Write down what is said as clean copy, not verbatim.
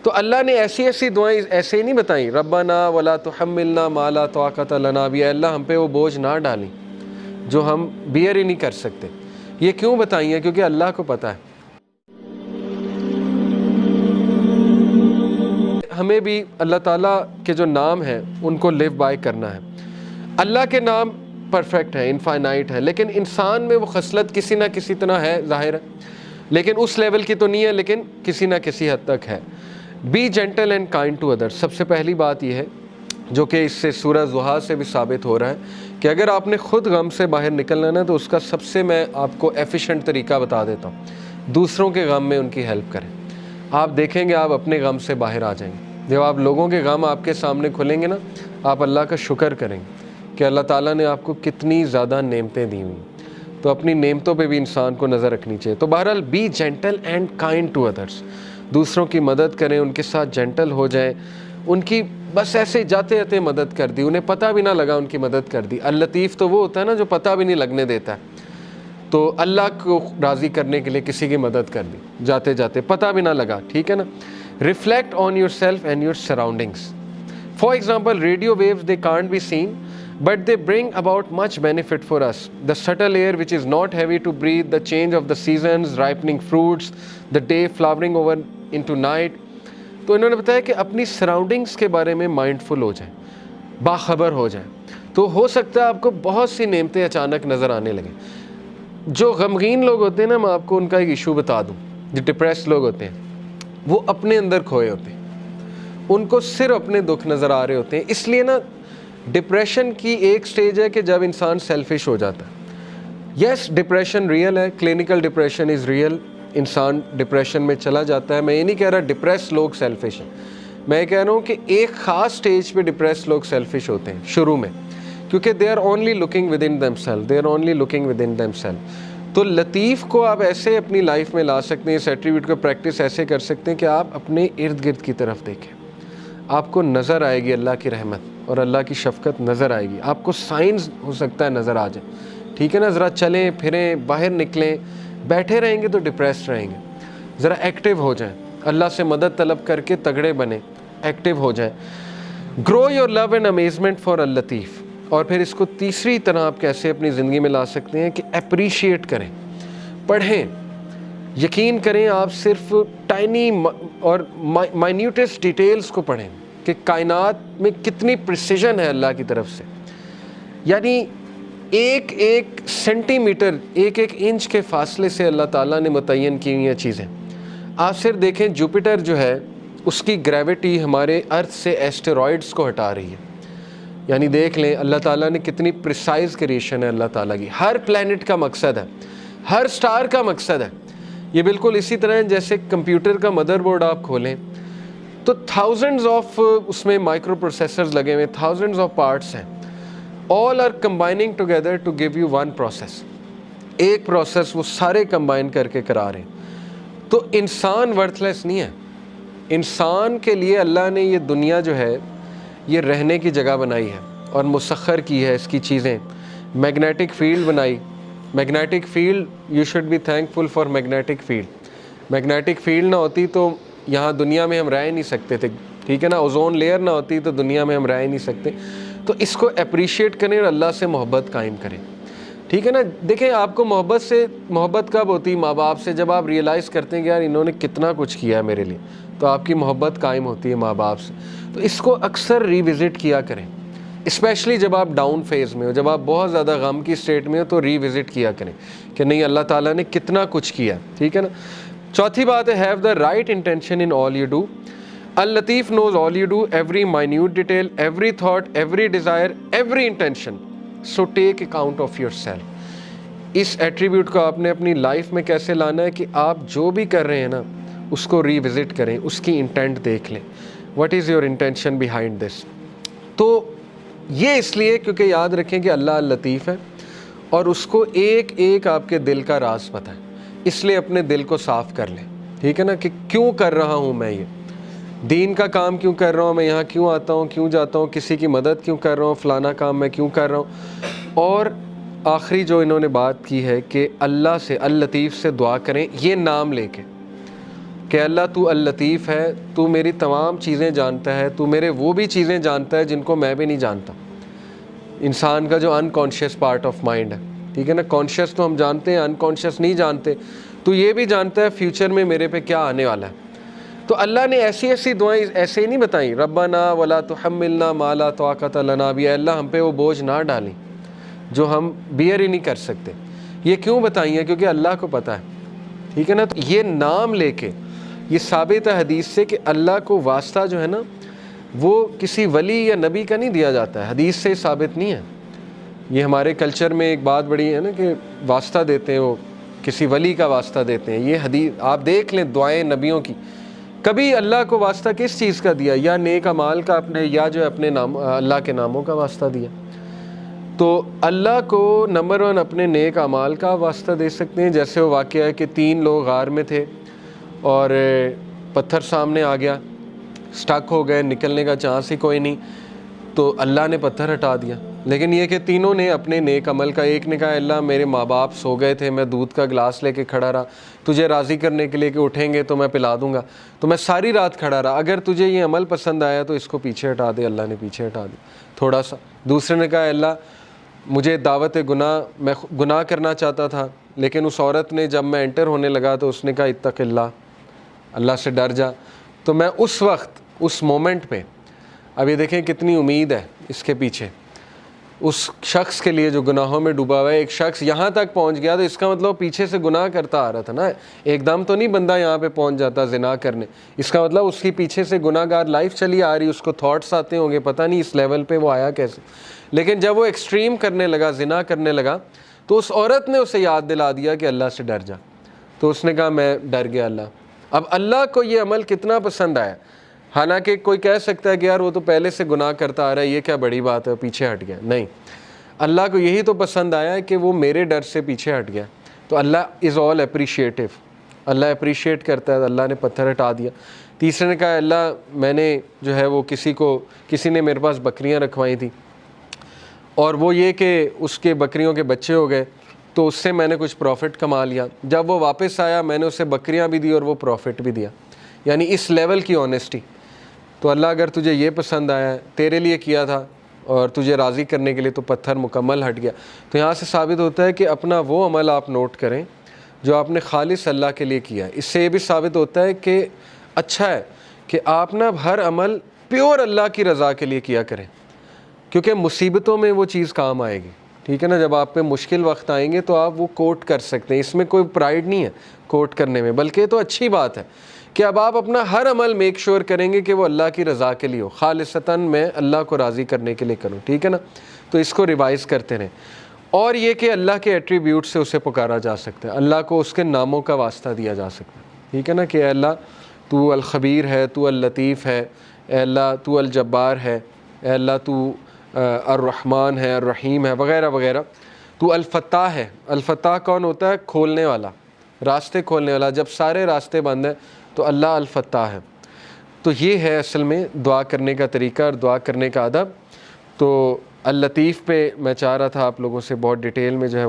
تو اللہ نے ایسی ایسی دعائیں ایسے ہی نہیں بتائیں، ربنا ولا تحملنا ما لا طاقت لنا بھی، اللہ ہم پہ وہ بوجھ نہ ڈالیں جو ہم بیئر ہی نہیں کر سکتے. یہ کیوں بتائی ہیں؟ کیونکہ اللہ کو پتہ ہے. ہمیں بھی اللہ تعالیٰ کے جو نام ہیں ان کو لیو بائی کرنا ہے. اللہ کے نام پرفیکٹ ہے، انفائنائٹ ہے، لیکن انسان میں وہ خصلت کسی نہ کسی طرح ہے، ظاہر ہے، لیکن اس لیول کی تو نہیں ہے، لیکن کسی نہ کسی حد تک ہے. Be gentle and kind to others. سب سے پہلی بات یہ ہے جو کہ اس سے سورہ ضحیٰ سے بھی ثابت ہو رہا ہے کہ اگر آپ نے خود غم سے باہر نکلنا نا تو اس کا سب سے میں آپ کو ایفیشینٹ طریقہ بتا دیتا ہوں، دوسروں کے غم میں ان کی ہیلپ کریں. آپ دیکھیں گے آپ اپنے غم سے باہر آ جائیں گے. جب آپ لوگوں کے غم آپ کے سامنے کھلیں گے نا، آپ اللہ کا شکر کریں گے کہ اللہ تعالیٰ نے آپ کو کتنی زیادہ نعمتیں دی ہوئی. تو اپنی نعمتوں پہ بھی انسان کو نظر رکھنی چاہیے. تو بہرحال be gentle and kind to others. دوسروں کی مدد کریں، ان کے ساتھ جینٹل ہو جائیں، ان کی بس ایسے جاتے جاتے مدد کر دی، انہیں پتہ بھی نہ لگا ان کی مدد کر دی. اللطیف تو وہ ہوتا ہے نا جو پتہ بھی نہیں لگنے دیتا ہے. تو اللہ کو راضی کرنے کے لیے کسی کی مدد کر دی جاتے جاتے، پتہ بھی نہ لگا. ٹھیک ہے نا. Reflect on yourself and your surroundings. For example radio waves they can't be seen but they bring about much benefit for us. The subtle air which is not heavy to breathe, the change of the seasons, ripening fruits, the day flowering over into night. تو انہوں نے بتایا کہ اپنی surroundings کے بارے میں mindful ہو جائیں، باخبر ہو جائیں، تو ہو سکتا ہے آپ کو بہت سی نعمتیں اچانک نظر آنے لگیں. جو غمگین لوگ ہوتے ہیں نا، میں آپ کو ان کا ایک ایشو بتا دوں. جو ڈپریس لوگ ہوتے ہیں وہ اپنے اندر کھوئے ہوتے ہیں، ان کو صرف اپنے دکھ نظر آ رہے ہوتے ہیں. اس لیے نا ڈپریشن کی ایک سٹیج ہے کہ جب انسان سیلفش ہو جاتا ہے. یس ڈپریشن ریئل ہے، کلینکل ڈپریشن از ریئل. انسان ڈپریشن میں چلا جاتا ہے. میں یہ نہیں کہہ رہا ڈپریس لوگ سیلفش ہیں، میں یہ کہہ رہا ہوں کہ ایک خاص سٹیج پہ ڈپریس لوگ سیلفش ہوتے ہیں شروع میں، کیونکہ they are only looking with in themself, they are only looking with in themself. تو لطیف کو آپ ایسے اپنی لائف میں لا سکتے ہیں، اس ایٹریبیوٹ کو پریکٹس ایسے کر سکتے ہیں کہ آپ اپنے ارد گرد کی طرف دیکھیں، آپ کو نظر آئے گی اللہ کی رحمت اور اللہ کی شفقت نظر آئے گی. آپ کو سائنز ہو سکتا ہے نظر آ جائے. ٹھیک ہے نا. ذرا چلیں پھریں، باہر نکلیں. بیٹھے رہیں گے تو ڈپریسڈ رہیں گے. ذرا ایکٹیو ہو جائیں، اللہ سے مدد طلب کر کے تگڑے بنیں، ایکٹیو ہو جائیں. Grow your love and amazement for اللطیف. اور پھر اس کو تیسری طرح آپ کیسے اپنی زندگی میں لا سکتے ہیں کہ اپریشیٹ کریں، پڑھیں. یقین کریں آپ صرف ٹائنی اور مائنیوٹسٹ ڈیٹیلز کو پڑھیں کہ کائنات میں کتنی پریسیجن ہے اللہ کی طرف سے. یعنی ایک ایک سینٹی میٹر، ایک ایک انچ کے فاصلے سے اللہ تعالیٰ نے متعین کی ہوئی ہیں چیزیں. آپ صرف دیکھیں جوپیٹر جو ہے اس کی گریوٹی ہمارے ارتھ سے ایسٹیرائڈس کو ہٹا رہی ہے. یعنی دیکھ لیں اللہ تعالیٰ نے کتنی پریسائز کریشن ہے اللہ تعالیٰ کی. ہر پلانٹ کا مقصد ہے، ہر سٹار کا مقصد ہے. یہ بالکل اسی طرح ہے جیسے کمپیوٹر کا مدر بورڈ آپ کھولیں تو تھاؤزنڈز آف اس میں مائکرو پروسیسرز لگے ہوئے، تھاؤزنڈز آف پارٹس ہیں. All are combining together to give you one process. ایک پروسیس وہ سارے کمبائن کر کے کرا رہے ہیں. تو انسان ورتھ لیس نہیں ہے. انسان کے لیے اللہ نے یہ دنیا جو ہے یہ رہنے کی جگہ بنائی ہے اور مسخر کی ہے اس کی چیزیں. میگنیٹک فیلڈ بنائی. Magnetic field, you should be thankful for magnetic field. Magnetic field نہ ہوتی تو یہاں دنیا میں ہم رہ ہی نہیں سکتے تھے. ٹھیک ہے نا. اوزون لیئر نہ ہوتی تو دنیا میں ہم رہ ہی نہیں سکتے. تو اس کو اپریشیٹ کریں اور اللہ سے محبت قائم کریں. ٹھیک ہے نا. دیکھیں آپ کو محبت کب ہوتی؟ ماں باپ سے. جب آپ ریئلائز کرتے ہیں کہ یار انہوں نے کتنا کچھ کیا ہے میرے لیے، تو آپ کی محبت قائم ہوتی ہے ماں باپ سے. تو اس کو اکثر ریوزٹ کیا کریں، اسپیشلی جب آپ ڈاؤن فیز میں ہو، جب آپ بہت زیادہ غم کی اسٹیٹ میں ہو تو ریوزٹ کیا کریں کہ نہیں اللہ تعالیٰ نے کتنا کچھ کیا. ٹھیک ہے نا. چوتھی بات ہے have the right intention in all you do. Al-Latif knows all you do, every minute detail, every thought, every desire, every intention. So take account of yourself. اس ایٹریبیوٹ کو آپ نے اپنی لائف میں کیسے لانا ہے کہ آپ جو بھی کر رہے ہیں نا اس کو ریوزٹ کریں، اس کی انٹینٹ دیکھ لیں. What is your intention behind this? تو یہ اس لیے کیونکہ یاد رکھیں کہ اللہ لطیف ہے اور اس کو ایک ایک آپ کے دل کا راز پتہ ہے. اس لیے اپنے دل کو صاف کر لیں. ٹھیک ہے نا. کہ کیوں کر رہا ہوں میں یہ دین کا کام، کیوں کر رہا ہوں میں یہاں، کیوں آتا ہوں، کیوں جاتا ہوں، کسی کی مدد کیوں کر رہا ہوں، فلانا کام میں کیوں کر رہا ہوں. اور آخری جو انہوں نے بات کی ہے کہ اللہ سے، اللطیف سے دعا کریں یہ نام لے کے. کہ اللہ تو اللطیف ہے، تو میری تمام چیزیں جانتا ہے، تو میرے وہ بھی چیزیں جانتا ہے جن کو میں بھی نہیں جانتا. انسان کا جو انکانشیس پارٹ آف مائنڈ ہے، ٹھیک ہے نا، کانشیس تو ہم جانتے ہیں، انکانشیس نہیں جانتے. تو یہ بھی جانتا ہے فیوچر میں میرے پہ کیا آنے والا ہے. تو اللہ نے ایسی ایسی دعائیں ایسے ہی نہیں بتائیں، ربنا ولا تحملنا ما لا طاقت لنا بھی، اے اللہ ہم پہ وہ بوجھ نہ ڈالیں جو ہم بیئر ہی نہیں کر سکتے. یہ کیوں بتائیں ہیں؟ کیونکہ اللہ کو پتہ ہے، ٹھیک ہے نا. تو یہ نام لے کے یہ ثابت ہے حدیث سے کہ اللہ کو واسطہ جو ہے نا وہ کسی ولی یا نبی کا نہیں دیا جاتا ہے، حدیث سے ثابت نہیں ہے. یہ ہمارے کلچر میں ایک بات بڑی ہے نا کہ واسطہ دیتے ہیں، وہ کسی ولی کا واسطہ دیتے ہیں. یہ حدیث آپ دیکھ لیں دعائیں نبیوں کی، کبھی اللہ کو واسطہ کس چیز کا دیا؟ یا نیک اعمال کا اپنے، یا جو اپنے نام اللہ کے ناموں کا واسطہ دیا. تو اللہ کو نمبر 1 اپنے نیک اعمال کا واسطہ دے سکتے ہیں. جیسے وہ واقعہ ہے کہ 3 لوگ غار میں تھے اور پتھر سامنے آ گیا، سٹک ہو گئے، نکلنے کا چانس ہی کوئی نہیں، تو اللہ نے پتھر ہٹا دیا. لیکن یہ کہ تینوں نے اپنے نیک عمل کا، ایک نے کہا اللہ میرے ماں باپ سو گئے تھے، میں دودھ کا گلاس لے کے کھڑا رہا، تجھے راضی کرنے کے لیے کہ اٹھیں گے تو میں پلا دوں گا، تو میں ساری رات کھڑا رہا، اگر تجھے یہ عمل پسند آیا تو اس کو پیچھے ہٹا دے. اللہ نے پیچھے ہٹا دیا تھوڑا سا. دوسرے نے کہا اللہ مجھے دعوت گناہ، میں گناہ کرنا چاہتا تھا، لیکن اس عورت نے جب میں انٹر ہونے لگا تو اس نے کہا اتق اللہ، اللہ سے ڈر جا، تو میں اس وقت اس مومنٹ پہ، اب یہ دیکھیں کتنی امید ہے اس کے پیچھے، اس شخص کے لیے جو گناہوں میں ڈوبا ہوا ہے. ایک شخص یہاں تک پہنچ گیا تو اس کا مطلب پیچھے سے گناہ کرتا آ رہا تھا نا، ایک دم تو نہیں بندہ یہاں پہ پہنچ جاتا زنا کرنے. اس کا مطلب اس کی پیچھے سے گناہ گار لائف چلی آ رہی، اس کو تھاٹس آتے ہوں گے، پتہ نہیں اس لیول پہ وہ آیا کیسے. لیکن جب وہ ایکسٹریم کرنے لگا، زنا کرنے لگا، تو اس عورت نے اسے یاد دلا دیا کہ اللہ سے ڈر جا. تو اس نے کہا میں ڈر گیا اللہ. اب اللہ کو یہ عمل کتنا پسند آیا. حالانکہ کوئی کہہ سکتا ہے کہ یار وہ تو پہلے سے گناہ کرتا آ رہا ہے، یہ کیا بڑی بات ہے، پیچھے ہٹ گیا. نہیں، اللہ کو یہی تو پسند آیا ہے کہ وہ میرے ڈر سے پیچھے ہٹ گیا. تو اللہ از آل اپریشیٹو، اللہ اپریشیٹ کرتا ہے. اللہ نے پتھر ہٹا دیا. تیسرے نے کہا اللہ میں نے جو ہے وہ کسی نے میرے پاس بکریاں رکھوائی تھیں، اور وہ یہ کہ اس کے بکریوں کے بچے ہو گئے، تو اس سے میں نے کچھ پروفٹ کما لیا. جب وہ واپس آیا میں نے اسے بکریاں بھی دی اور وہ پروفٹ بھی دیا. یعنی اس لیول کی آنیسٹی. تو اللہ اگر تجھے یہ پسند آیا ہے، تیرے لیے کیا تھا اور تجھے راضی کرنے کے لیے، تو پتھر مکمل ہٹ گیا. تو یہاں سے ثابت ہوتا ہے کہ اپنا وہ عمل آپ نوٹ کریں جو آپ نے خالص اللہ کے لیے کیا ہے. اس سے یہ بھی ثابت ہوتا ہے کہ اچھا ہے کہ آپ نا ہر عمل پیور اللہ کی رضا کے لیے کیا کریں، کیونکہ مصیبتوں میں وہ چیز کام آئے گی. ٹھیک ہے نا، جب آپ پہ مشکل وقت آئیں گے تو آپ وہ کوٹ کر سکتے ہیں. اس میں کوئی پرائیڈ نہیں ہے کوٹ کرنے میں، بلکہ تو اچھی بات ہے کہ اب آپ اپنا ہر عمل میک شور کریں گے کہ وہ اللہ کی رضا کے لیے ہو، خالصتاً میں اللہ کو راضی کرنے کے لیے کروں. ٹھیک ہے نا، تو اس کو ریوائز کرتے رہیں. اور یہ کہ اللہ کے ایٹریبیوٹ سے اسے پکارا جا سکتا ہے، اللہ کو اس کے ناموں کا واسطہ دیا جا سکتا ہے. ٹھیک ہے نا، کہ اے اللہ تو الخبیر ہے، تو اللطیف ہے، اے اللہ تو الجبار ہے، اے اللہ تو الرحمن ہے، الرحیم ہے، وغیرہ وغیرہ. تو الفتاح ہے. الفتاح کون ہوتا ہے؟ کھولنے والا، راستے کھولنے والا. جب سارے راستے بند ہیں تو اللہ الفتاح ہے. تو یہ ہے اصل میں دعا کرنے کا طریقہ اور دعا کرنے کا ادب. تو اللطیف پہ میں چاہ رہا تھا آپ لوگوں سے بہت ڈیٹیل میں جو ہے